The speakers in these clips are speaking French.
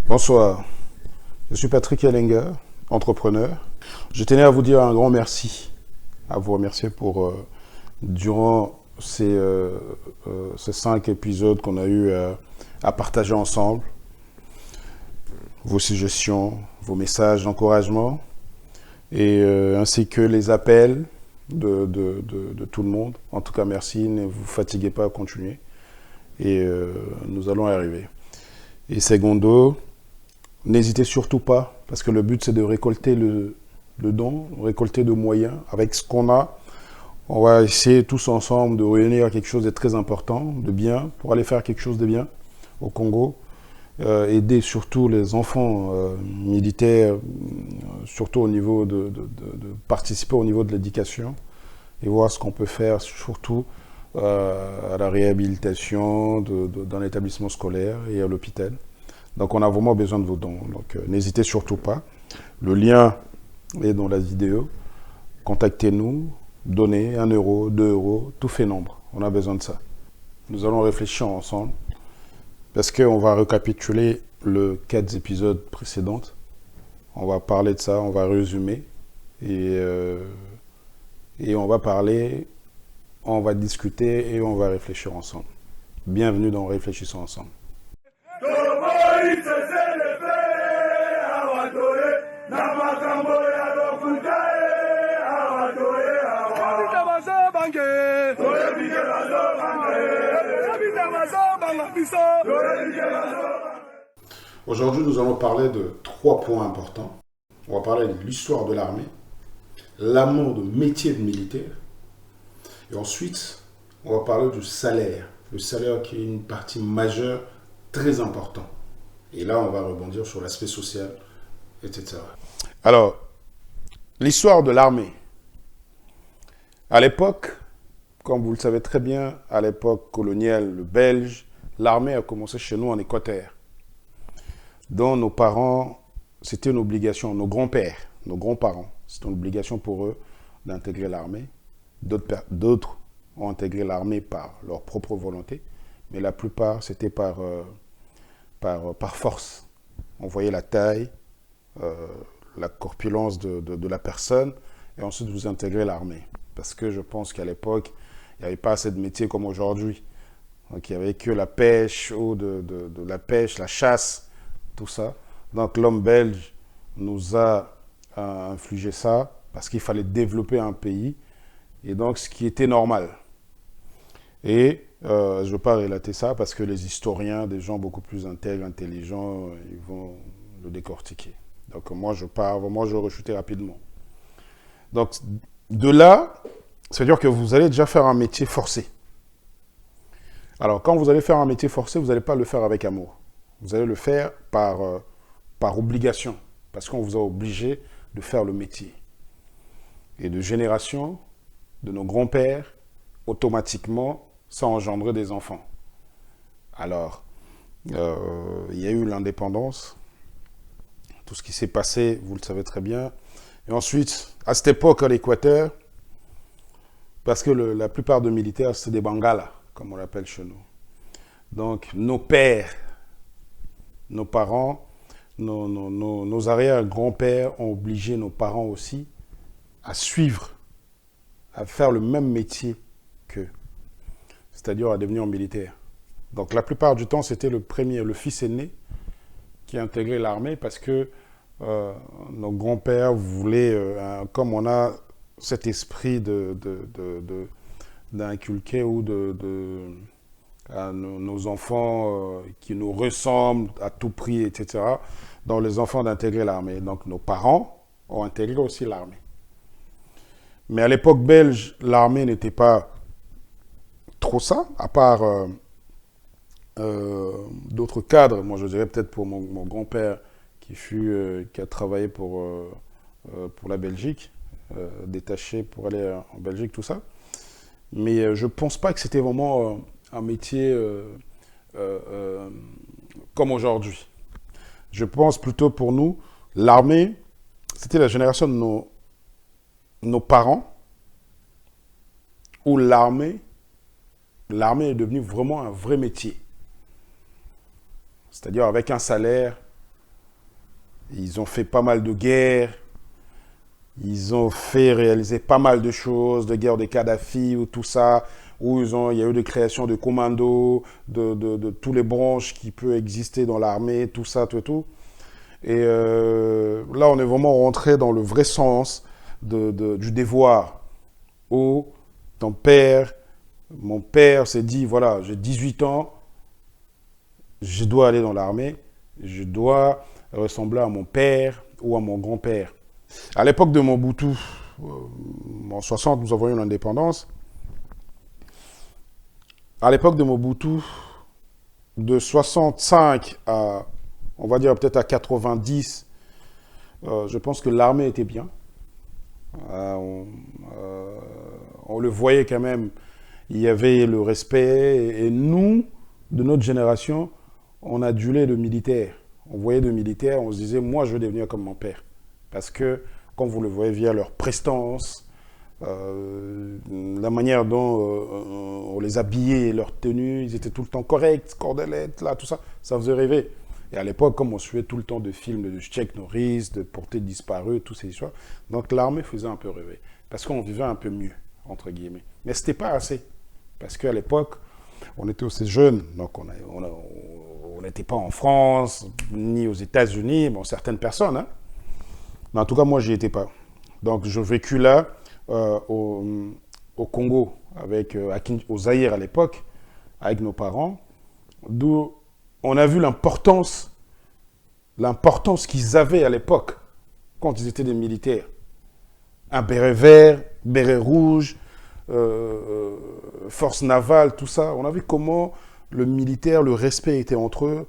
Bonsoir, je suis Patrick Ellinger, entrepreneur. Je tenais à vous dire un grand merci, à vous remercier pour, durant ces 5 épisodes qu'on a eu à partager ensemble, vos suggestions, vos messages d'encouragement, et ainsi que les appels de tout le monde. En tout cas, merci, ne vous fatiguez pas à continuer, et nous allons y arriver. Et secondo, n'hésitez surtout pas, parce que le but c'est de récolter le don, récolter de moyens. Avec ce qu'on a, on va essayer tous ensemble de réunir quelque chose de très important, de bien, pour aller faire quelque chose de bien au Congo. Aider surtout les enfants militaires, surtout au niveau de participer au niveau de l'éducation, et voir ce qu'on peut faire surtout à la réhabilitation d'un établissement scolaire et à l'hôpital. Donc on a vraiment besoin de vos dons. Donc n'hésitez surtout pas. Le lien est dans la vidéo. Contactez-nous, donnez 1 euro, 2 euros, tout fait nombre. On a besoin de ça. Nous allons réfléchir ensemble parce qu'on va récapituler les 4 épisodes précédents. On va parler de ça, on va résumer et on va parler, on va discuter et on va réfléchir ensemble. Bienvenue dans Réfléchissons ensemble. Aujourd'hui, nous allons parler de 3 points importants. On va parler de l'histoire de l'armée, l'amour de métier de militaire, et ensuite, on va parler du salaire. Le salaire qui est une partie majeure, très importante. Et là, on va rebondir sur l'aspect social, etc. Alors, l'histoire de l'armée. À l'époque, comme vous le savez très bien, à l'époque coloniale belge, l'armée a commencé chez nous en Équateur, dont nos parents, c'était une obligation, nos grands-pères, nos grands-parents, c'était une obligation pour eux d'intégrer l'armée. D'autres ont intégré l'armée par leur propre volonté, mais la plupart, c'était par force. On voyait la taille, la corpulence de la personne, et ensuite vous intégrez l'armée. Parce que je pense qu'à l'époque, il n'y avait pas assez de métiers comme aujourd'hui. Donc il n'y avait que la pêche, ou de la pêche, la chasse, tout ça. Donc l'homme belge nous a infligé ça parce qu'il fallait développer un pays, et donc ce qui était normal. Et je ne veux pas relater ça parce que les historiens, des gens beaucoup plus intègres, intelligents, ils vont le décortiquer. Donc moi je vais rechuter rapidement. Donc de là, c'est-à-dire que vous allez déjà faire un métier forcé. Alors quand vous allez faire un métier forcé, vous n'allez pas le faire avec amour. Vous allez le faire par obligation, parce qu'on vous a obligé de faire le métier. Et de génération, de nos grands-pères, automatiquement, ça engendrait des enfants. Alors, il y a eu l'indépendance, tout ce qui s'est passé, vous le savez très bien. Et ensuite, à cette époque, à l'Équateur, parce que la plupart des militaires, c'est des Bangalas, comme on l'appelle chez nous. Donc, nos pères, nos parents, nos arrière-grands-pères ont obligé nos parents aussi à suivre, à faire le même métier qu'eux, c'est-à-dire à devenir militaire. Donc, la plupart du temps, c'était le fils aîné qui a intégré l'armée parce que nos grands-pères voulaient, comme on a cet esprit d'inculquer ou à nos enfants qui nous ressemblent à tout prix, etc. Donc les enfants d'intégrer l'armée. Donc nos parents ont intégré aussi l'armée. Mais à l'époque belge, l'armée n'était pas trop ça, à part d'autres cadres. Moi je dirais peut-être pour mon grand-père qui a travaillé pour la Belgique, détaché pour aller en Belgique, tout ça. Mais je ne pense pas que c'était vraiment un métier comme aujourd'hui. Je pense plutôt pour nous, l'armée, c'était la génération de nos parents, où l'armée est devenue vraiment un vrai métier. C'est-à-dire avec un salaire Ils ont fait pas mal de guerres. Ils ont fait réaliser pas mal de choses, de guerre de Kadhafi ou tout ça, où il y a eu des créations de commandos, de tous les branches qui peuvent exister dans l'armée, tout ça, tout et tout. Et là, on est vraiment rentré dans le vrai sens du devoir. Où mon père s'est dit, voilà, j'ai 18 ans, je dois aller dans l'armée, je dois ressembler à mon père ou à mon grand-père. À l'époque de Mobutu, en 60, nous avons eu l'indépendance. À l'époque de Mobutu, de 65 à, on va dire peut-être à 90, je pense que l'armée était bien. Euh, on, euh, on le voyait quand même, il y avait le respect. Et nous, de notre génération, on adulait le militaire. On voyait de militaires, on se disait, moi, je veux devenir comme mon père. Parce que, comme vous le voyez via leur prestance, la manière dont on les habillait, leur tenue, ils étaient tout le temps corrects, cordelettes, là, tout ça, ça faisait rêver. Et à l'époque, comme on suivait tout le temps de films de Chuck Norris, de Portées disparues, toutes ces histoires, donc l'armée faisait un peu rêver. Parce qu'on vivait un peu mieux, entre guillemets. Mais ce n'était pas assez. Parce qu'à l'époque, on était aussi jeunes, donc on n'était pas en France, ni aux États-Unis, bon, certaines personnes, hein. Mais en tout cas, moi, j'y étais pas. Donc, je vécu là, au Congo, au Zaïre à l'époque, avec nos parents, d'où on a vu l'importance qu'ils avaient à l'époque, quand ils étaient des militaires. Un béret vert, béret rouge, force navale, tout ça. On a vu comment le militaire, le respect était entre eux,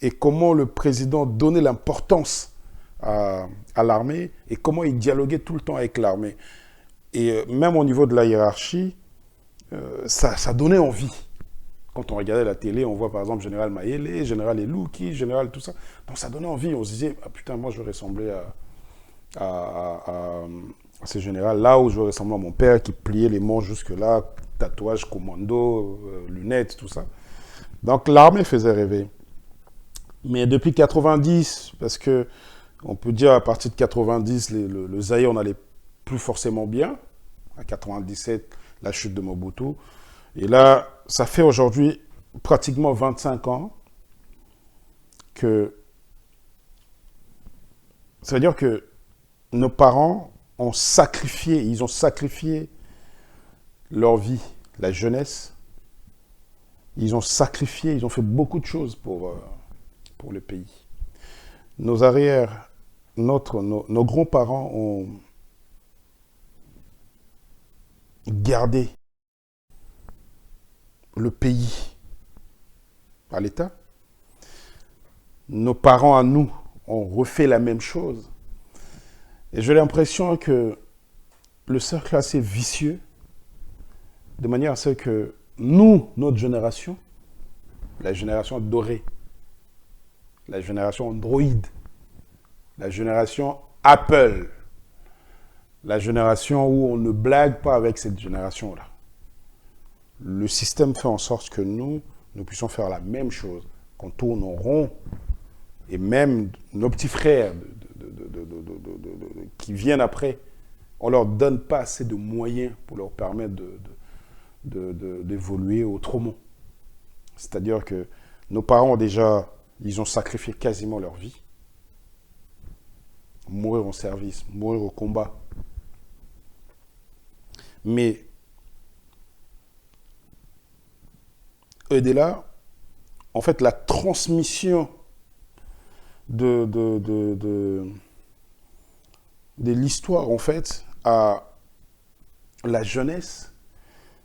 et comment le président donnait l'importance à l'armée, et comment il dialoguait tout le temps avec l'armée. Et même au niveau de la hiérarchie, ça donnait envie. Quand on regardait la télé, on voit par exemple Général Mayele, Général Elouki, Général tout ça. Donc ça donnait envie. On se disait, ah putain, moi je veux ressembler à ces généraux. Là où je veux ressembler à mon père qui pliait les manches jusque-là, tatouage, commando, lunettes, tout ça. Donc l'armée faisait rêver. Mais depuis 90, parce que on peut dire à partir de 90, le Zaïre n'allait plus forcément bien. À 97, la chute de Mobutu. Et là, ça fait aujourd'hui pratiquement 25 ans que... Ça veut dire que nos parents ont sacrifié, ils ont sacrifié leur vie, la jeunesse. Ils ont sacrifié, ils ont fait beaucoup de choses pour le pays. Nos arrières, nos grands-parents ont gardé le pays à l'État. Nos parents à nous ont refait la même chose. Et j'ai l'impression que le cercle est assez vicieux, de manière à ce que nous, notre génération, la génération dorée, la génération Android, la génération Apple, la génération où on ne blague pas avec cette génération-là. Le système fait en sorte que nous puissions faire la même chose, qu'on tourne en rond, et même nos petits frères qui viennent après, on ne leur donne pas assez de moyens pour leur permettre d'évoluer autrement. C'est-à-dire que nos parents, déjà, ils ont sacrifié quasiment leur vie. Mourir en service, mourir au combat. Mais au-delà, en fait, la transmission de l'histoire, en fait, à la jeunesse,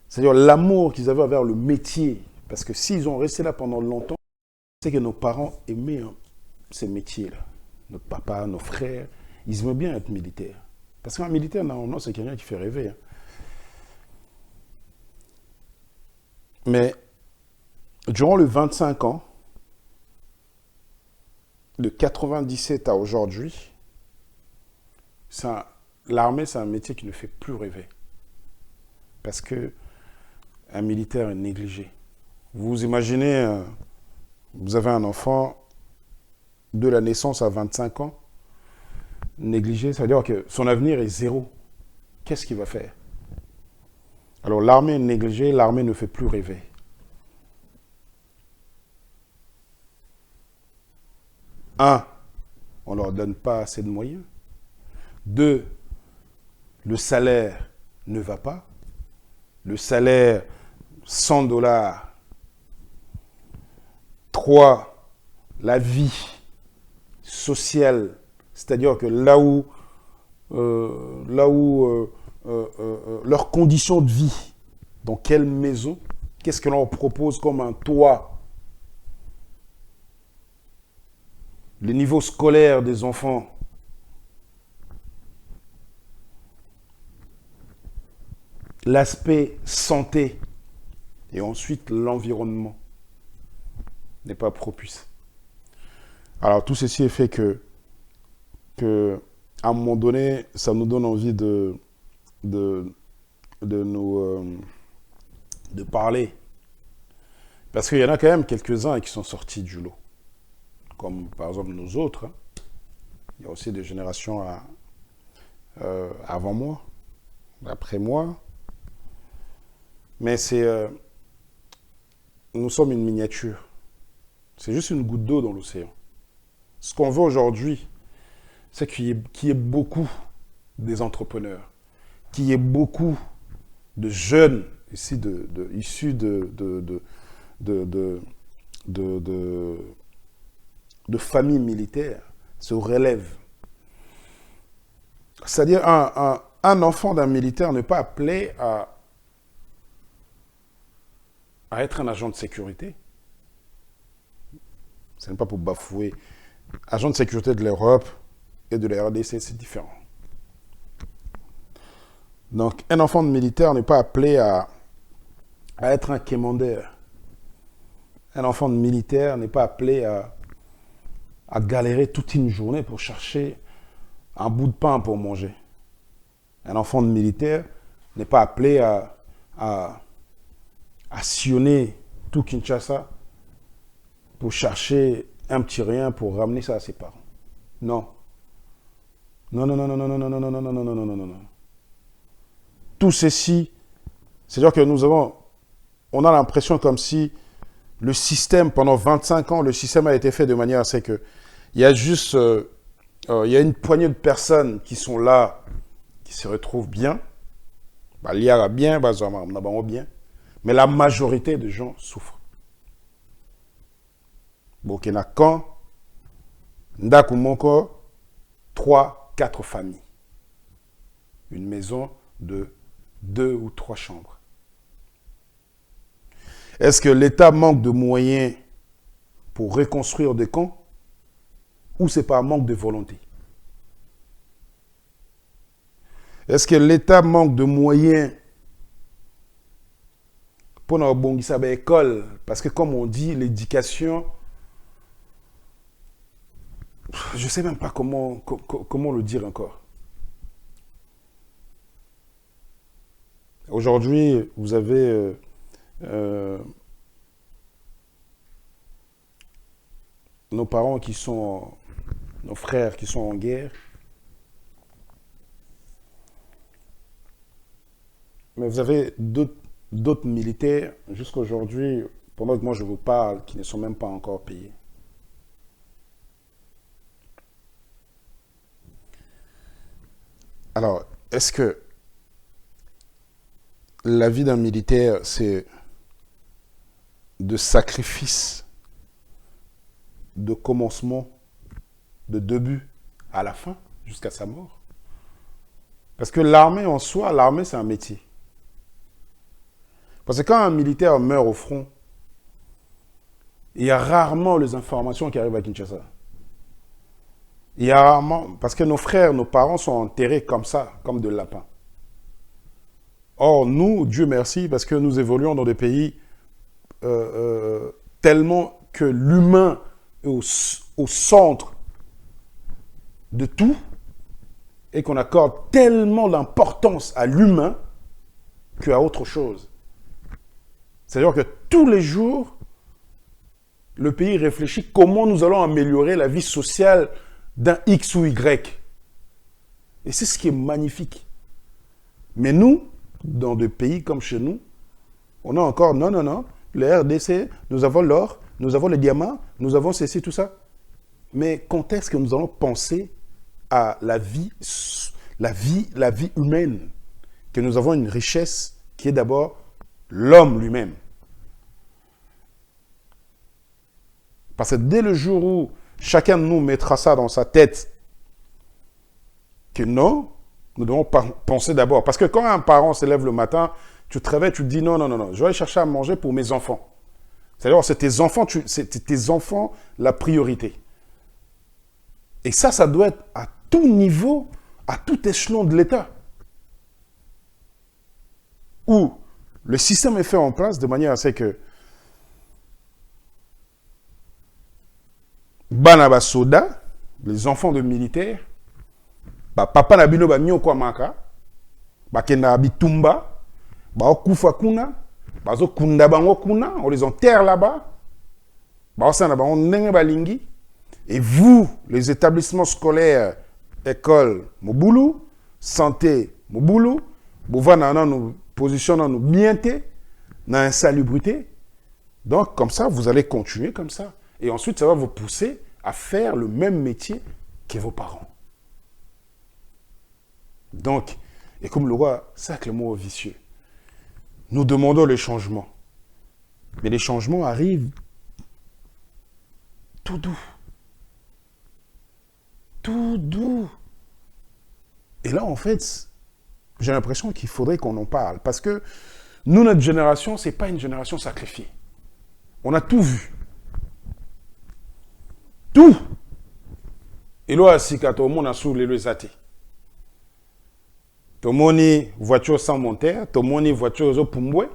c'est-à-dire l'amour qu'ils avaient envers le métier. Parce que s'ils ont resté là pendant longtemps, c'est que nos parents aimaient ces métiers-là. Notre papa, nos frères, ils aimaient bien être militaires. Parce qu'un militaire, normalement, c'est quelqu'un qui fait rêver. Hein. Mais durant les 25 ans, de 97 à aujourd'hui, l'armée, c'est un métier qui ne fait plus rêver. Parce que un militaire est négligé. Vous imaginez, vous avez un enfant de la naissance à 25 ans, négligé, ça veut dire que son avenir est zéro. Qu'est-ce qu'il va faire? Alors l'armée est négligée, l'armée ne fait plus rêver. Un, on ne leur donne pas assez de moyens. Deux, le salaire ne va pas. Le salaire, 100 dollars. Trois, la vie sociale, c'est-à-dire que leurs conditions de vie, dans quelle maison, qu'est-ce que l'on propose comme un toit, le niveau scolaire des enfants, l'aspect santé et ensuite l'environnement n'est pas propice. Alors tout ceci est fait que à un moment donné, ça nous donne envie de parler. Parce qu'il y en a quand même quelques-uns qui sont sortis du lot. Comme par exemple nous autres. Hein. Il y a aussi des générations avant moi, après moi. Mais nous sommes une miniature. C'est juste une goutte d'eau dans l'océan. Ce qu'on veut aujourd'hui, c'est qu'il y ait beaucoup des entrepreneurs, qu'il y ait beaucoup de jeunes ici issus de familles militaires se relèvent. C'est-à-dire un enfant d'un militaire n'est pas appelé à être un agent de sécurité. Ce n'est pas pour bafouer. Agent de sécurité de l'Europe et de la RDC, c'est différent. Donc, un enfant de militaire n'est pas appelé à être un quémandeur. Un enfant de militaire n'est pas appelé à galérer toute une journée pour chercher un bout de pain pour manger. Un enfant de militaire n'est pas appelé à sillonner tout Kinshasa pour chercher un petit rien pour ramener ça à ses parents. Non. Non, non, non, non, non, non, non, non, non, non, non, non, non, non, non, non. Tout ceci, c'est-à-dire que on a l'impression comme si le système, pendant 25 ans, le système a été fait de manière à ce que il y a juste, il y a une poignée de personnes qui sont là, qui se retrouvent bien, il y a bien, bien, mais la majorité des gens souffrent. Burkina Faso, Ndakumoko, 3, 4 familles. Une maison de 2 ou 3 chambres. Est-ce que l'État manque de moyens pour reconstruire des camps ou c'est par manque de volonté? Est-ce que l'État manque de moyens pour nous bongisa l'école? Parce que comme on dit, l'éducation, je ne sais même pas comment le dire encore. Aujourd'hui, vous avez nos parents qui sont, nos frères qui sont en guerre. Mais vous avez d'autres militaires, jusqu'à aujourd'hui, pendant que moi je vous parle, qui ne sont même pas encore payés. Alors, est-ce que la vie d'un militaire, c'est de sacrifice, de commencement, de début à la fin, jusqu'à sa mort? Parce que l'armée en soi, l'armée c'est un métier. Parce que quand un militaire meurt au front, il y a rarement les informations qui arrivent à Kinshasa. Il y a rarement, parce que nos frères, nos parents sont enterrés comme ça, comme des lapins. Or, nous, Dieu merci, parce que nous évoluons dans des pays tellement que l'humain est au centre de tout et qu'on accorde tellement d'importance à l'humain qu'à autre chose. C'est-à-dire que tous les jours, le pays réfléchit comment nous allons améliorer la vie sociale d'un X ou Y. Et c'est ce qui est magnifique. Mais nous, dans des pays comme chez nous, on a encore, non, non, non, le RDC, nous avons l'or, nous avons les diamants, nous avons ceci, tout ça. Mais quand est-ce que nous allons penser à la vie humaine, que nous avons une richesse qui est d'abord l'homme lui-même. Parce que dès le jour où chacun de nous mettra ça dans sa tête, que non, nous devons penser d'abord. Parce que quand un parent se lève le matin, tu te réveilles, tu te dis non, non, non, non, je vais aller chercher à manger pour mes enfants. C'est-à-dire, c'est tes enfants la priorité. Et ça doit être à tout niveau, à tout échelon de l'État. Où le système est fait en place de manière à ce que Banaba Soda, les enfants de militaires, papa Nabino Banyo Kwamaka, Bakena Bitumba, Okufa Kuna, Bazo Kunda Bango Kuna, on les enterre là-bas, et vous, les établissements scolaires, écoles, Moboulou, santé, Moboulou, Bouvana nous positionnons nous bien dans l'insalubrité. Donc, comme ça, vous allez continuer comme ça. Et ensuite, ça va vous pousser à faire le même métier que vos parents. Donc, et comme le roi, c'est le mot vicieux. Nous demandons les changements. Mais les changements arrivent tout doux. Tout doux. Et là, en fait, j'ai l'impression qu'il faudrait qu'on en parle. Parce que nous, notre génération, ce n'est pas une génération sacrifiée. On a tout vu. Tout. Et là, si tout le monde a soulevé les athées. Tout le monde a voiture sans moteur, tout le monde a voiture sans pumboué,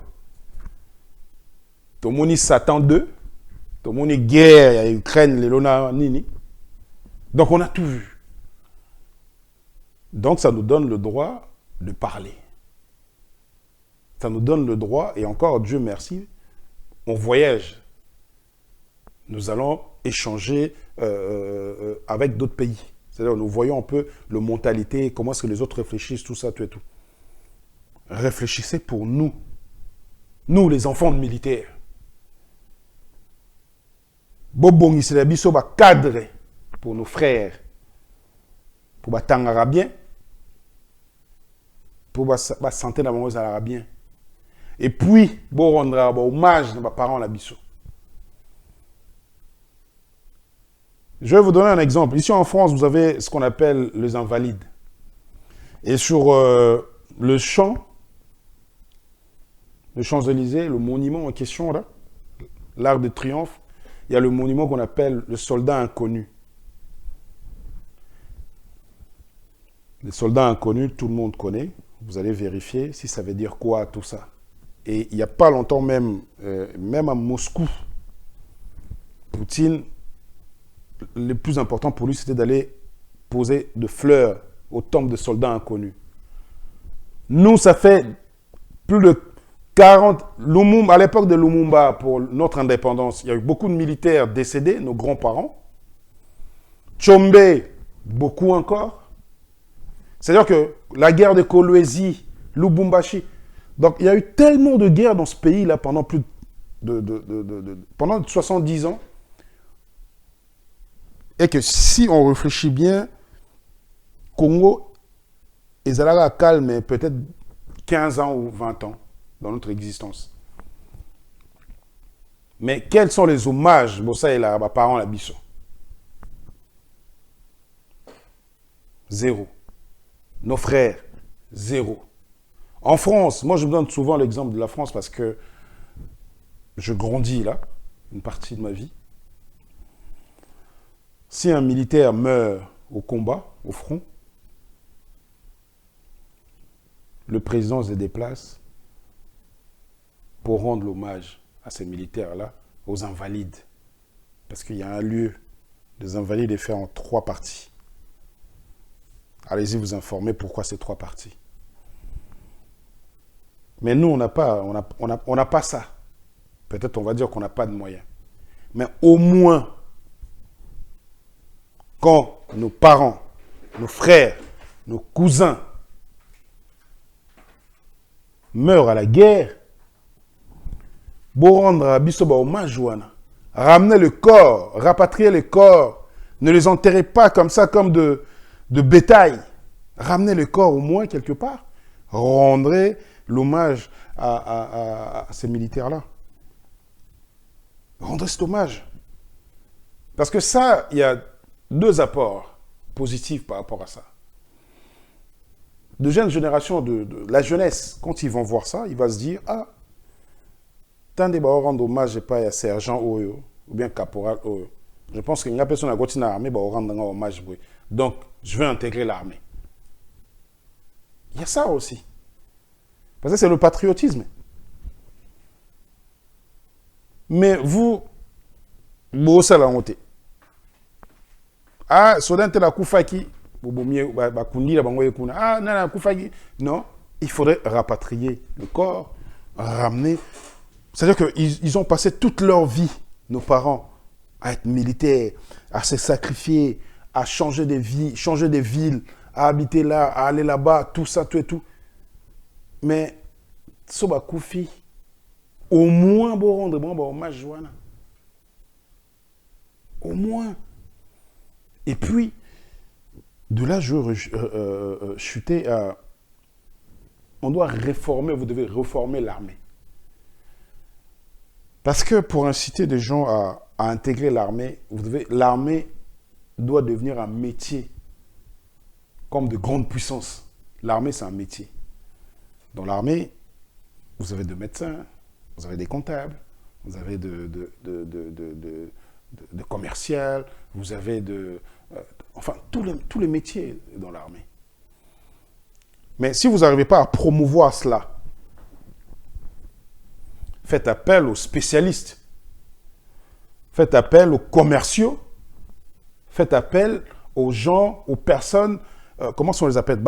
tout le monde a Satan 2, tout le monde a guerre, il y a Ukraine, les Lona Nini. Donc on a tout vu. Donc ça nous donne le droit de parler. Ça nous donne le droit, et encore, Dieu merci, on voyage. Nous allons échanger avec d'autres pays. C'est-à-dire, nous voyons un peu la mentalité, comment est-ce que les autres réfléchissent, tout ça, tout et tout. Réfléchissez pour nous. Nous, les enfants de militaires. Bobongi, c'est la biso, cadre pour nos frères. Pour les Tangarabiens. Pour la santé de les Arabiens. Et puis, bon rendre hommage à nos parents la biso. Je vais vous donner un exemple. Ici en France, vous avez ce qu'on appelle les invalides. Et sur le Champs-Élysées, le monument en question, là, l'Arc de Triomphe, il y a le monument qu'on appelle le soldat inconnu. Les soldats inconnus, tout le monde connaît. Vous allez vérifier si ça veut dire quoi, tout ça. Et il n'y a pas longtemps même, même à Moscou, Poutine, le plus important pour lui, c'était d'aller poser de fleurs aux tombes de soldats inconnus. Nous, ça fait plus de 40... à l'époque de Lumumba, pour notre indépendance, il y a eu beaucoup de militaires décédés, nos grands-parents. Tchombe, beaucoup encore. C'est-à-dire que la guerre de Kolwezi, Lubumbashi. Donc, il y a eu tellement de guerres dans ce pays-là pendant pendant 70 ans. Et que si on réfléchit bien, Congo, ils allaient calme peut-être 15 ans ou 20 ans dans notre existence. Mais quels sont les hommages, Bossa et la parents la biso? Zéro. Nos frères, zéro. En France, moi je me donne souvent l'exemple de la France parce que je grandis là, une partie de ma vie. Si un militaire meurt au combat, au front, le président se déplace pour rendre l'hommage à ces militaires-là, aux invalides. Parce qu'il y a un lieu des invalides est fait en 3 parties. Allez-y vous informer pourquoi ces 3 parties. Mais nous, on n'a pas ça. Peut-être on va dire qu'on n'a pas de moyens. Mais au moins, quand nos parents, nos frères nos cousins meurent à la guerre, pour rendre à biso hommage, ramener le corps, rapatrier le corps, ne les enterrez pas comme ça, comme de bétail. Ramenez le corps au moins quelque part, rendrez l'hommage à ces militaires-là. Rendrez cet hommage. Parce que ça, il y a deux apports positifs par rapport à ça. De jeunes générations, de la jeunesse, quand ils vont voir ça, ils vont se dire, ah, tant de rendre hommage pas à sergent Oyo, ou bien caporal Oyo. Je pense qu'il y a une personne qui a l'armée, rendre hommage. Donc, je vais intégrer l'armée. Il y a ça aussi. Parce que c'est le patriotisme. Mais vous, vous savez la montée. Ah, sodan te la koufaki, non, il faudrait rapatrier le corps, ramener. C'est-à-dire qu'ils ont passé toute leur vie, nos parents, à être militaires, à se sacrifier, à changer de vie, changer de ville, à habiter là, à aller là-bas, tout ça, tout et tout. Mais, soba koufi, au moins, bon rendre bon hommage, Joana. Au moins. Et puis, de là, je veux chuter à... On doit réformer, vous devez réformer l'armée. Parce que pour inciter des gens à intégrer l'armée, l'armée doit devenir un métier comme de grande puissance. L'armée, c'est un métier. Dans l'armée, vous avez des médecins, vous avez des comptables, vous avez de commercial, vous avez enfin, tous les métiers dans l'armée. Mais si vous n'arrivez pas à promouvoir cela, faites appel aux spécialistes, faites appel aux commerciaux, faites appel aux gens, aux personnes, comment on les appelle?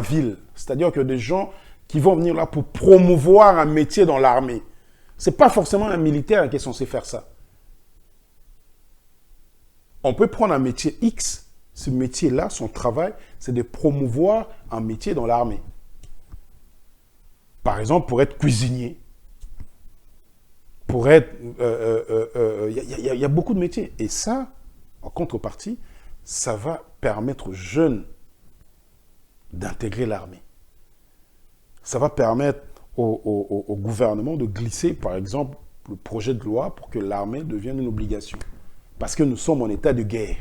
Ville. C'est-à-dire que des gens qui vont venir là pour promouvoir un métier dans l'armée. Ce n'est pas forcément un militaire qui est censé faire ça. On peut prendre un métier X, ce métier-là, son travail, c'est de promouvoir un métier dans l'armée. Par exemple, pour être cuisinier, pour être... Il y a beaucoup de métiers. Et ça, en contrepartie, ça va permettre aux jeunes d'intégrer l'armée. Ça va permettre au gouvernement de glisser, par exemple, le projet de loi pour que l'armée devienne une obligation. Parce que nous sommes en état de guerre.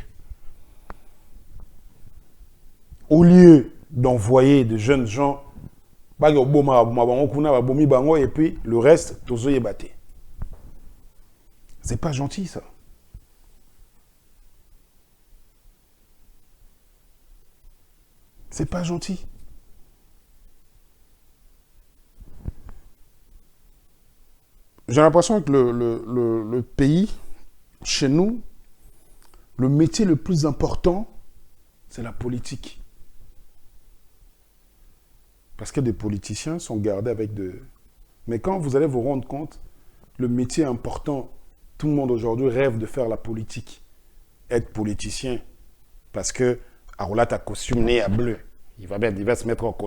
Au lieu d'envoyer de jeunes gens, et puis le reste, c'est pas gentil, ça. C'est pas gentil. J'ai l'impression que le pays, chez nous, le métier le plus important, c'est la politique. Parce que des politiciens sont gardés avec de... Mais quand vous allez vous rendre compte, le métier important, tout le monde aujourd'hui rêve de faire la politique. Être politicien. Parce que, Aroula, ta costume né à bleu. Il va se mettre en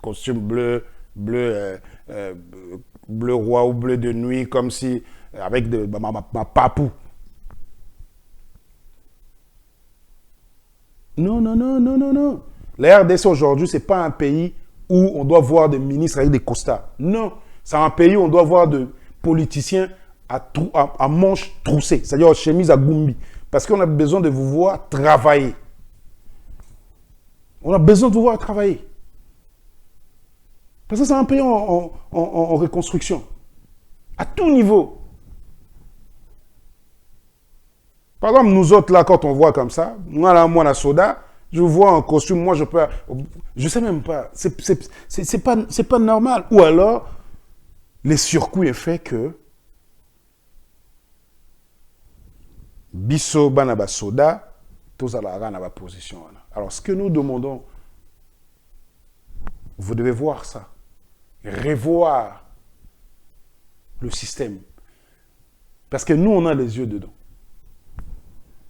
costume bleu, bleu roi ou bleu de nuit, comme si, avec ma papou. Non. La RDC aujourd'hui, ce n'est pas un pays où on doit voir des ministres avec des costards. Non, c'est un pays où on doit voir des politiciens à manches troussées, c'est-à-dire chemise à goumbi. Parce qu'on a besoin de vous voir travailler. On a besoin de vous voir travailler. Parce que c'est un pays en reconstruction. À tout niveau. Par exemple, nous autres, là, quand on voit comme ça, moi, la soda, je vois un costume, moi, je peux... Je sais même pas. C'est pas normal. Ou alors, les surcoûts est fait que biso banaba soda, tous à la position. Alors, ce que nous demandons, vous devez voir ça. Revoir le système. Parce que nous, on a les yeux dedans.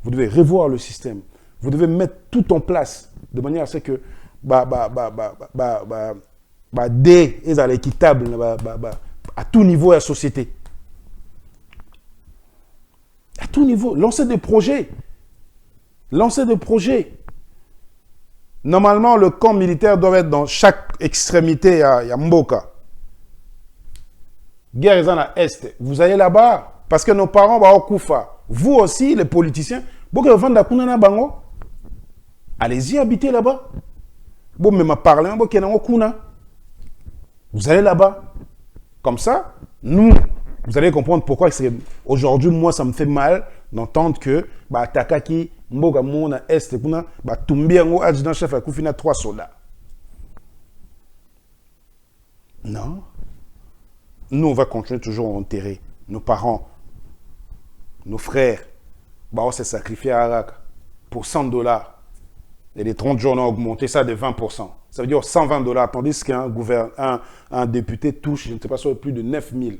Vous devez revoir le système. Vous devez mettre tout en place de manière à ce que équitable à tout niveau de la société. À tout niveau. Lancer des projets. Lancer des projets. Normalement, le camp militaire doit être dans chaque extrémité. Il y a Mboka. Guerre à l'Est. Vous allez là-bas parce que nos parents vont au Koufa. Vous aussi, les politiciens, allez-y habiter là-bas. Bon, mais ma parler, vous allez là-bas. Comme ça, nous, vous allez comprendre pourquoi aujourd'hui, moi, ça me fait mal d'entendre que Takaki, Mboga Mona, Est, Tumbiango, adjudant-chef, a Koufina 3 soldats. Non. Nous, on va continuer toujours à enterrer nos parents, nos frères. On s'est sacrifié à Arak pour $100. Et les 30 jours, on a augmenté ça de 20%. Ça veut dire $120, tandis qu'un député touche, je ne sais pas, sur plus de 9 000.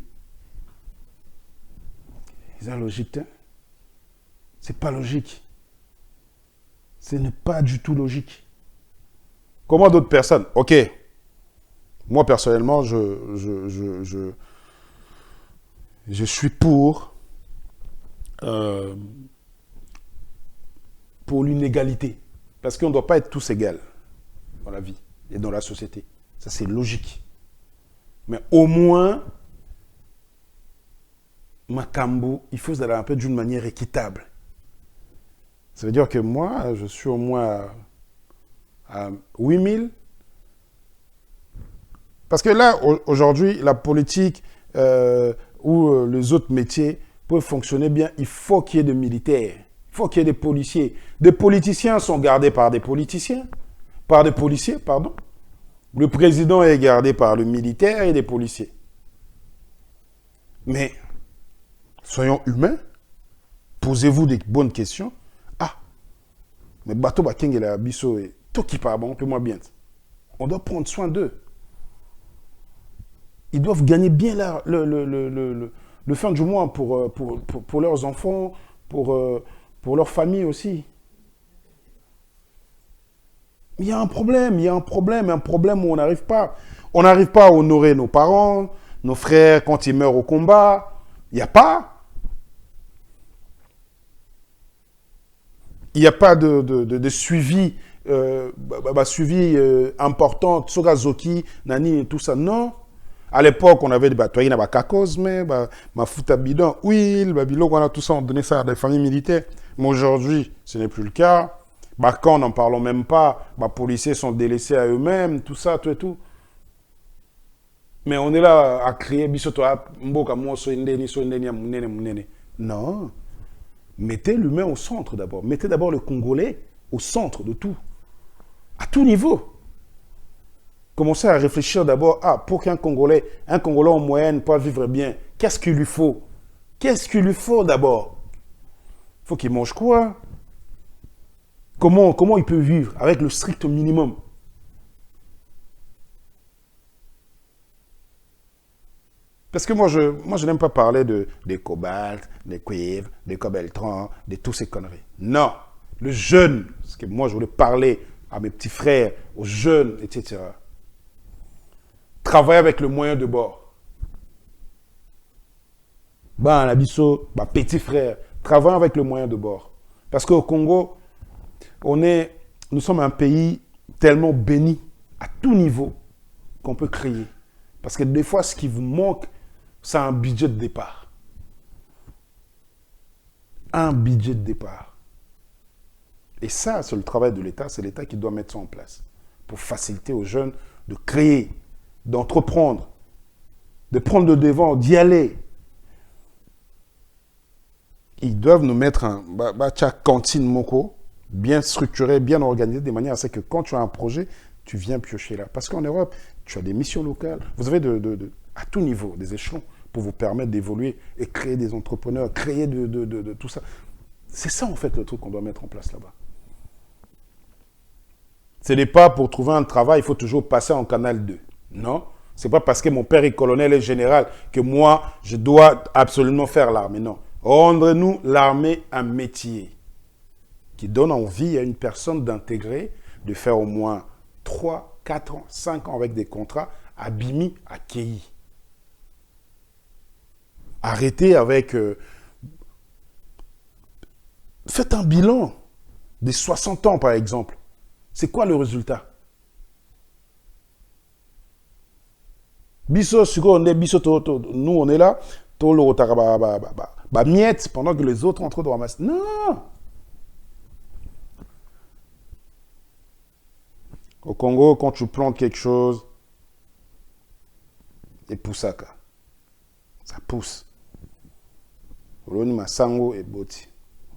C'est logique, hein? C'est pas logique. Ce n'est pas du tout logique. Comment d'autres personnes? Ok. Moi, personnellement, je suis pour l'inégalité. Parce qu'on ne doit pas être tous égaux dans la vie et dans la société. Ça, c'est logique. Mais au moins, Makambo, il faut aller un peu d'une manière équitable. Ça veut dire que moi, je suis au moins à 8 000. Parce que là, aujourd'hui, la politique ou les autres métiers peuvent fonctionner bien. Il faut qu'il y ait des militaires. Il faut qu'il y ait des policiers. Des politiciens sont gardés par des politiciens. Par des policiers, pardon. Le président est gardé par le militaire et des policiers. Mais, soyons humains. Posez-vous des bonnes questions. Ah, mais bateau Bakeng et la Bisso et tout qui part bon, peu moins bien. On doit prendre soin d'eux. Ils doivent gagner bien le fin du mois pour leurs enfants, pour leur famille aussi. Il y a un problème où on n'arrive pas. On n'arrive pas à honorer nos parents, nos frères quand ils meurent au combat. Il n'y a pas. Il n'y a pas de suivi, suivi important, Tsogazoki, Nani et tout ça. Non. À l'époque, on avait des batoyers, des kakos, mais ma fouta bidon, huile, babilo, on a tout ça, on donnait ça à des familles militaires. Mais aujourd'hui, ce n'est plus le cas. Quand n'en parlons même pas, les policiers sont délaissés à eux-mêmes, tout ça, tout et tout. Mais on est là à crier, non. Mettez l'humain au centre d'abord. Mettez d'abord le Congolais au centre de tout. À tout niveau. Commencez à réfléchir d'abord, pour qu'un Congolais en moyenne puisse vivre bien, qu'est-ce qu'il lui faut? Qu'est-ce qu'il lui faut d'abord? Il faut qu'il mange quoi? Comment il peut vivre avec le strict minimum? Parce que moi, je n'aime pas parler des cobaltes, des cuivres, des cobeltrons, de toutes ces conneries. Non. Le jeune, parce que moi, je voulais parler à mes petits frères, aux jeunes, etc. Travailler avec le moyen de bord. L'abisso, petit frère, travaillons avec le moyen de bord. Parce qu'au Congo, nous sommes un pays tellement béni à tout niveau qu'on peut crier. Parce que des fois, ce qui vous manque, c'est un budget de départ. Un budget de départ. Et ça, c'est le travail de l'État. C'est l'État qui doit mettre ça en place pour faciliter aux jeunes de créer, d'entreprendre, de prendre le devant, d'y aller. Ils doivent nous mettre un cantine moko bien structuré, bien organisé, de manière à ce que quand tu as un projet, tu viens piocher là. Parce qu'en Europe, tu as des missions locales. Vous avez à tout niveau des échelons pour vous permettre d'évoluer et créer des entrepreneurs, créer de tout ça. C'est ça, en fait, le truc qu'on doit mettre en place là-bas. Ce n'est pas pour trouver un travail, il faut toujours passer en canal 2. Non, c'est pas parce que mon père est colonel et général que moi, je dois absolument faire l'armée. Non. Rendez-nous l'armée un métier qui donne envie à une personne d'intégrer, de faire au moins 3, 4 ans, 5 ans avec des contrats, Abimi à Kei. Arrêtez avec... faites un bilan des 60 ans, par exemple. C'est quoi le résultat? Bisso, nous, on est là, miette, pendant que les autres entrent dans la masse. Non! Au Congo, quand tu plantes quelque chose, et poussaka, ça pousse. Oloni masango et boti.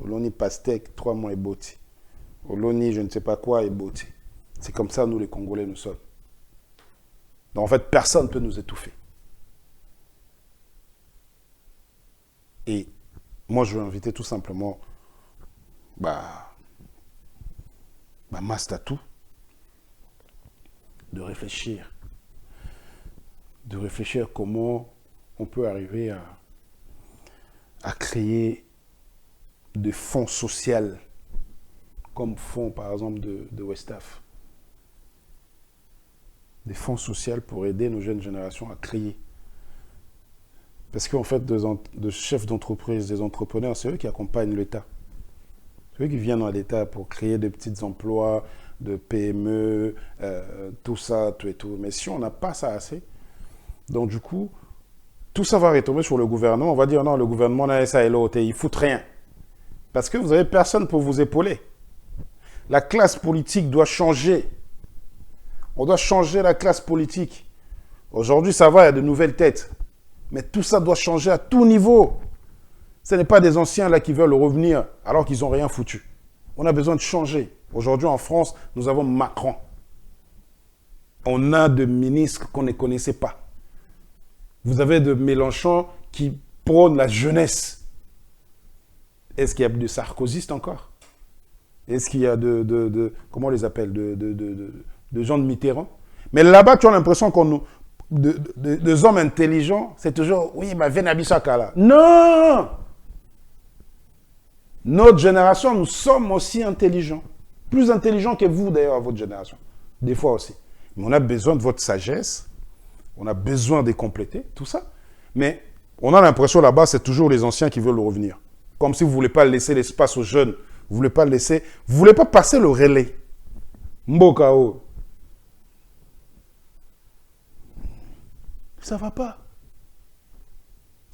Oloni pastèque, 3 mois et boti. Oloni je ne sais pas quoi et boti. C'est comme ça, nous les Congolais, nous sommes. Donc en fait, personne ne peut nous étouffer. Et moi, je veux inviter tout simplement Mastatou de réfléchir. De réfléchir comment on peut arriver à créer des fonds sociaux, comme fonds par exemple de Westaf. Des fonds sociaux pour aider nos jeunes générations à créer. Parce qu'en fait, de chefs d'entreprise, des entrepreneurs, c'est eux qui accompagnent l'État. C'est eux qui viennent dans l'État pour créer des petits emplois, de PME, tout ça, tout et tout. Mais si on n'a pas ça assez, donc du coup, tout ça va retomber sur le gouvernement. On va dire non, le gouvernement n'a ça et l'autre, il ne fout rien. Parce que vous n'avez personne pour vous épauler. La classe politique doit changer. On doit changer la classe politique. Aujourd'hui, ça va, il y a de nouvelles têtes. Mais tout ça doit changer à tout niveau. Ce n'est pas des anciens là qui veulent revenir alors qu'ils n'ont rien foutu. On a besoin de changer. Aujourd'hui, en France, nous avons Macron. On a des ministres qu'on ne connaissait pas. Vous avez de Mélenchon qui prône la jeunesse. Est-ce qu'il y a de sarkozystes encore? Est-ce qu'il y a comment on les appelle, de gens de Mitterrand? Mais là-bas, tu as l'impression qu'on nous... Des hommes intelligents, c'est toujours, oui, Venabisakala. Non! Notre génération, nous sommes aussi intelligents. Plus intelligents que vous, d'ailleurs, à votre génération. Des fois aussi. Mais on a besoin de votre sagesse. On a besoin de compléter, tout ça. Mais on a l'impression là-bas, c'est toujours les anciens qui veulent revenir. Comme si vous ne voulez pas laisser l'espace aux jeunes. Vous ne voulez pas laisser... Vous ne voulez pas passer le relais. Mbokao. Ça ne va pas.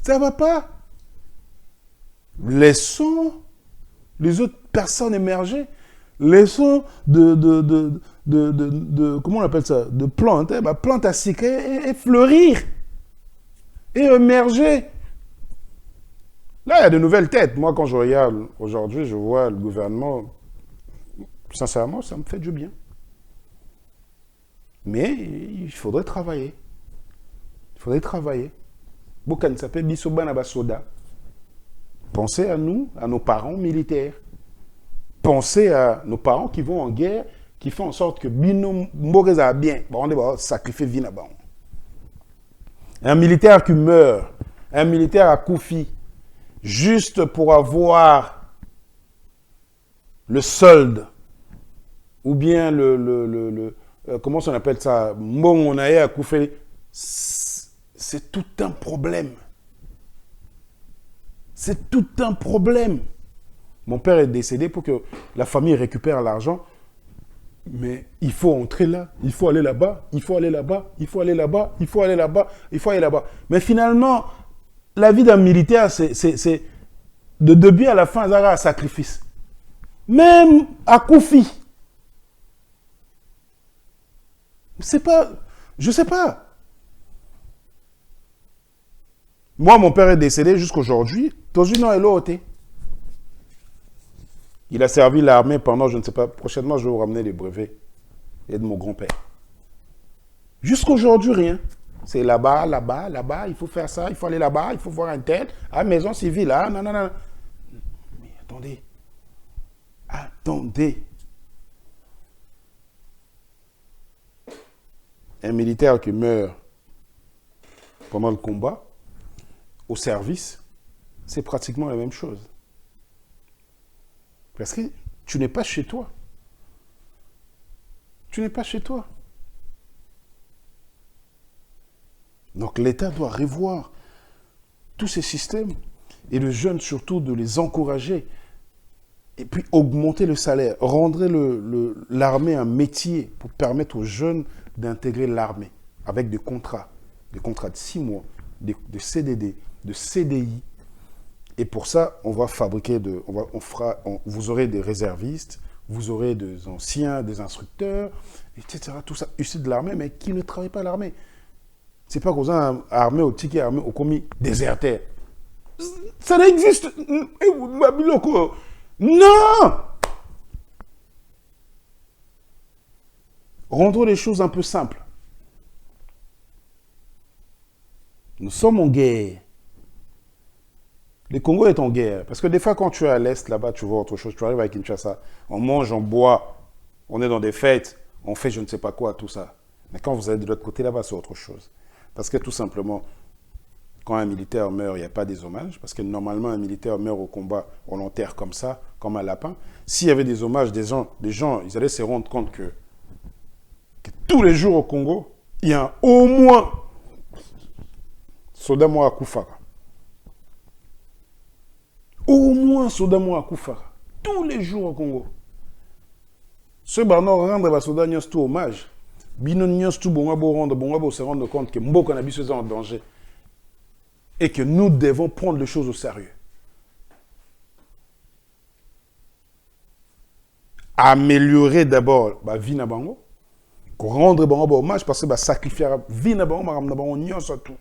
Ça ne va pas. Laissons les autres personnes émerger. Laissons comment on appelle ça? De plantes. Plantes à cycler et fleurir. Et émerger. Là, il y a de nouvelles têtes. Moi, quand je regarde aujourd'hui, je vois le gouvernement. Sincèrement, ça me fait du bien. Mais il faudrait travailler. Il faudrait travailler. Bokan s'appelle Bisoban Abasoda. Pensez à nous, à nos parents militaires. Pensez à nos parents qui vont en guerre, qui font en sorte que Bino Mboreza bien. On va sacrifier vie là-bas. Un militaire qui meurt, un militaire à Koufi, juste pour avoir le solde, ou bien comment on appelle ça, Mbongonaye à Koufi, c'est tout un problème. C'est tout un problème. Mon père est décédé pour que la famille récupère l'argent. Mais il faut entrer là, il faut aller là-bas, il faut aller là-bas, il faut aller là-bas, il faut aller là-bas, il faut aller là-bas. Mais finalement, la vie d'un militaire, c'est de début à la fin, ça un sacrifice. Même à Koufi. C'est pas... Je sais pas. Moi, mon père est décédé jusqu'aujourd'hui. Tojino est l'autre. Il a servi l'armée pendant, je ne sais pas, prochainement, je vais vous ramener les brevets et de mon grand-père. Jusqu'aujourd'hui, rien. C'est là-bas, là-bas, là-bas, il faut faire ça, il faut aller là-bas, il faut voir un tel, à maison civile, là, non, non, non. Mais attendez. Attendez. Un militaire qui meurt pendant le combat, au service, c'est pratiquement la même chose. Parce que tu n'es pas chez toi. Tu n'es pas chez toi. Donc l'État doit revoir tous ces systèmes et les jeunes surtout de les encourager et puis augmenter le salaire, rendre l'armée un métier pour permettre aux jeunes d'intégrer l'armée avec des contrats de 6 mois, de CDD, de CDI. Et pour ça, on va fabriquer, vous aurez des réservistes, vous aurez des anciens, des instructeurs, etc. Tout ça issu de l'armée, mais qui ne travaillent pas à l'armée. C'est pas qu'on a un armée au ticket, armée au commis, désertaire. Ça n'existe. Non! Rendons les choses un peu simples. Nous sommes en guerre. Le Congo est en guerre. Parce que des fois, quand tu es à l'Est, là-bas, tu vois autre chose. Tu arrives à Kinshasa, on mange, on boit, on est dans des fêtes, on fait je ne sais pas quoi, tout ça. Mais quand vous allez de l'autre côté, là-bas, c'est autre chose. Parce que tout simplement, quand un militaire meurt, il n'y a pas des hommages. Parce que normalement, un militaire meurt au combat, on l'enterre comme ça, comme un lapin. S'il y avait des hommages, des gens, ils allaient se rendre compte que tous les jours au Congo, il y a au moins soldat moi à Koufara. Au moins soldat moi à Koufara. Tous les jours au Congo. Ce Barnard rendre la soldat n'y a tout hommage. Bino n'y a tout bon se rendre compte que Mboka Nabiso est en danger. Et que nous devons prendre les choses au sérieux. Améliorer d'abord la vie na bango, rendre bango hommage parce que bah sacrifier la vie na bango, maram na bango nyonso tout.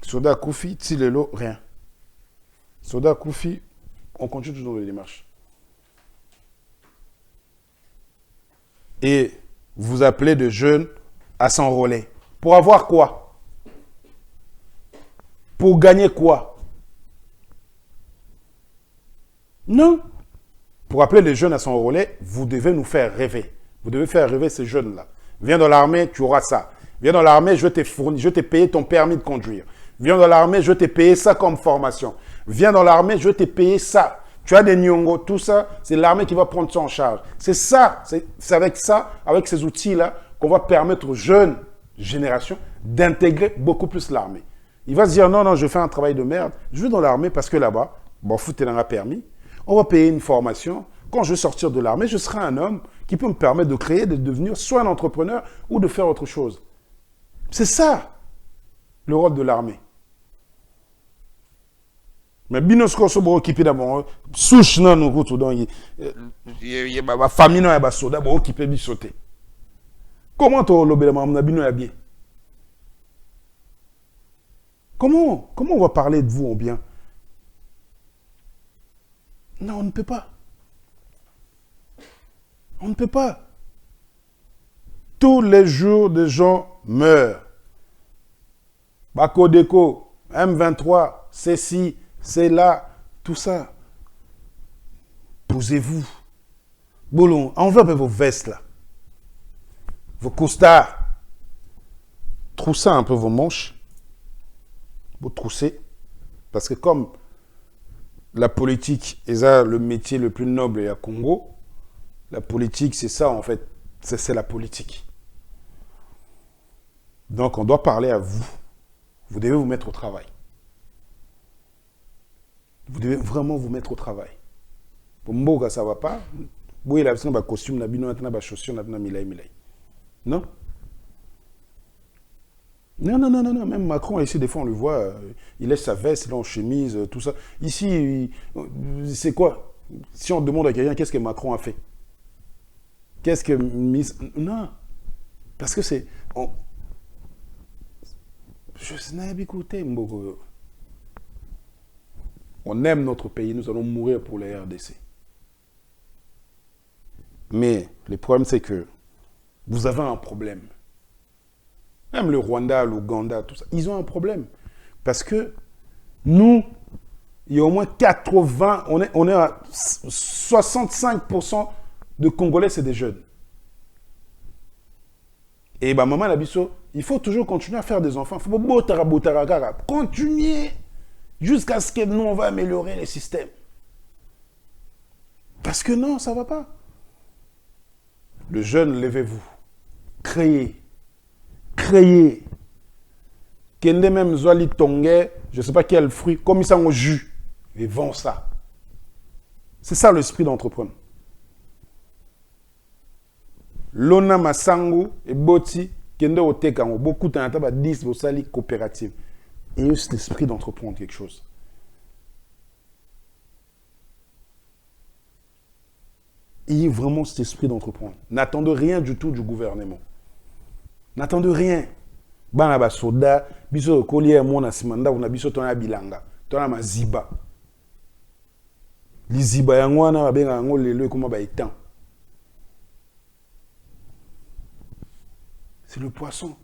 Soda Koufi, Tilelo, rien. Soda Koufi, on continue toujours les démarches. Et vous appelez de jeunes à s'enrôler. Pour avoir quoi? Pour gagner quoi? Non. Pour appeler les jeunes à s'enrôler, vous devez nous faire rêver. Vous devez faire rêver ces jeunes-là. Viens dans l'armée, tu auras ça. Viens dans l'armée, je t'ai payé ton permis de conduire. Viens dans l'armée, je t'ai payé ça comme formation. Viens dans l'armée, je t'ai payé ça. Tu as des nyongo, tout ça, c'est l'armée qui va prendre ça en charge. C'est ça, c'est avec ça, avec ces outils-là, qu'on va permettre aux jeunes générations d'intégrer beaucoup plus l'armée. Il va se dire, non, je fais un travail de merde, je vais dans l'armée parce que là-bas, bon, foutez dans la permis, on va payer une formation. Quand je vais sortir de l'armée, je serai un homme qui peut me permettre de créer, de devenir soit un entrepreneur ou de faire autre chose. C'est ça, le rôle de l'armée. Mais binosko so bo occupé d'abord souche nan nous route donc il ba famille non ba soda bo occupé bi sauter. Comment to lobela mamna bino ya bien? Comment on va parler de vous en bien? Non, on ne peut pas. On ne peut pas. Tous les jours, des gens meurent. Bako Deko, M23, C6, c'est là, tout ça. Posez-vous. Boulon, enveloppez vos vestes là. Vos costards. Troussez un peu vos manches. Vous troussez. Parce que comme la politique est le métier le plus noble à Congo, la politique c'est ça en fait. C'est la politique. Donc on doit parler à vous. Vous devez vous mettre au travail. Vous devez vraiment vous mettre au travail. Pour Mboga, ça ne va pas. Vous avez un costume, un chaussure, non? Non. Même Macron, ici, des fois, on le voit, il laisse sa veste, il est en chemise, tout ça. Ici, c'est quoi? Si on demande à quelqu'un, qu'est-ce que Macron a fait? Qu'est-ce que... Non. Parce que c'est... Je n'ai pas écouté, Mboga. On aime notre pays, nous allons mourir pour les RDC. Mais le problème, c'est que vous avez un problème. Même le Rwanda, l'Ouganda, tout ça, ils ont un problème. Parce que nous, il y a au moins 80, on est à 65% de Congolais, c'est des jeunes. Et bah, maman Labisso, il faut toujours continuer à faire des enfants. Il faut continuer jusqu'à ce que nous, on va améliorer les systèmes. Parce que non, ça ne va pas. Le jeune, levez-vous. Créez. Créez. Kende même Zouali Tongue, je ne sais pas quel fruit, comme ils sont au jus. Et vend ça. C'est ça l'esprit d'entrepreneur. Lona Masango et Boti, Kende Otekango, beaucoup de temps, 10 Bosali coopérative. Et c'est l'esprit d'entreprendre quelque chose. Ayez vraiment cet esprit d'entreprendre. N'attendez rien du tout du gouvernement. N'attendez rien. Bana ba soda, biso collier mona simanda kuna biso tona bilanga, tona maziba. Li ziba yango wana ba benga yango lelo kuma ba etan. C'est le poisson.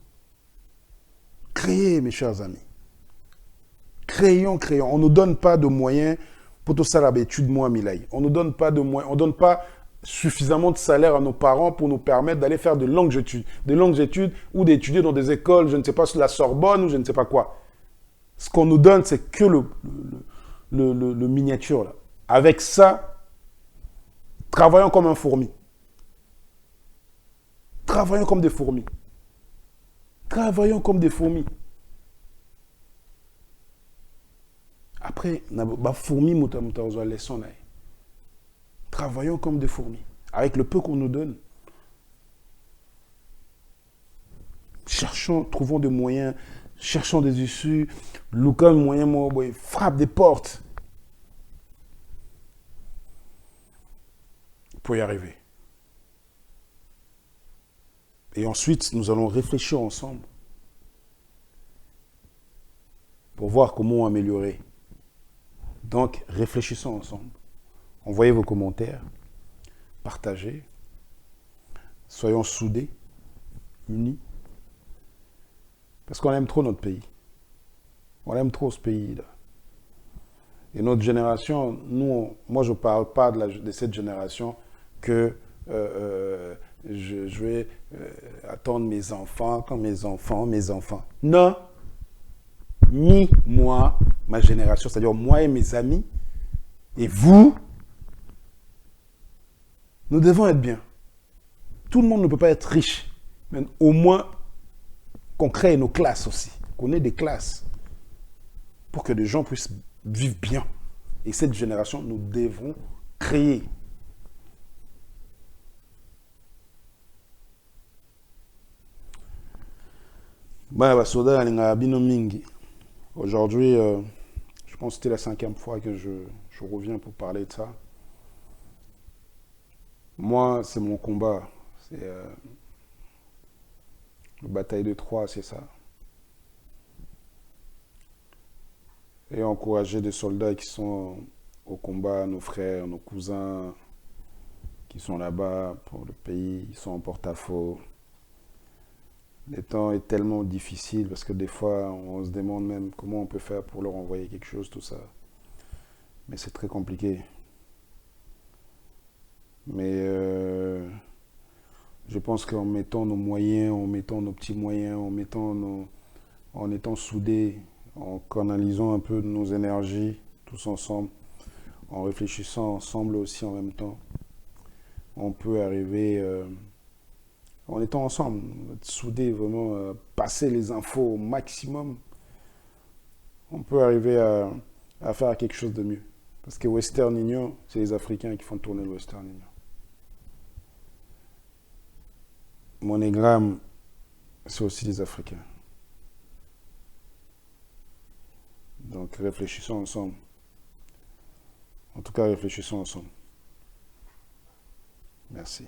Créez, mes chers amis. Créons, créons. On ne nous donne pas de moyens pour tout ça, l'habitude, moi, Milaï. On ne nous donne pas de moyens, on ne donne pas suffisamment de salaire à nos parents pour nous permettre d'aller faire de longues études ou d'étudier dans des écoles, je ne sais pas, sur la Sorbonne ou je ne sais pas quoi. Ce qu'on nous donne, c'est que le miniature, là. Avec ça, travaillons comme un fourmi. Travaillons comme des fourmis. Travaillons comme des fourmis. Après, fourmi, travaillons comme des fourmis. Avec le peu qu'on nous donne. Cherchons, trouvons des moyens, cherchons des issues. Local moyen, frappe des portes. Pour y arriver. Et ensuite, nous allons réfléchir ensemble pour voir comment améliorer. Donc, réfléchissons ensemble. Envoyez vos commentaires, partagez, soyons soudés, unis, parce qu'on aime trop notre pays. On aime trop ce pays-là. Et notre génération, moi je ne parle pas de cette génération que je vais attendre mes enfants, comme mes enfants. Non. Ni moi, ma génération, c'est-à-dire moi et mes amis, et vous, nous devons être bien. Tout le monde ne peut pas être riche, mais au moins qu'on crée nos classes aussi, qu'on ait des classes pour que les gens puissent vivre bien. Et cette génération, nous devons créer. Aujourd'hui, je pense que c'était la 5e fois que je reviens pour parler de ça. Moi, c'est mon combat. C'est la bataille de Troie, c'est ça. Et encourager des soldats qui sont au combat, nos frères, nos cousins, qui sont là-bas pour le pays, ils sont en porte-à-faux. Le temps est tellement difficile parce que des fois, on se demande même comment on peut faire pour leur envoyer quelque chose, tout ça. Mais c'est très compliqué. Mais je pense qu'en mettant nos moyens, en mettant nos petits moyens, en étant soudés, en canalisant un peu nos énergies, tous ensemble, en réfléchissant ensemble aussi en même temps, on peut arriver, en étant ensemble, soudés, vraiment passer les infos au maximum, on peut arriver à faire quelque chose de mieux. Parce que Western Union, c'est les Africains qui font tourner le Western Union. MoneyGram, c'est aussi les Africains. Donc réfléchissons ensemble. En tout cas, réfléchissons ensemble. Merci.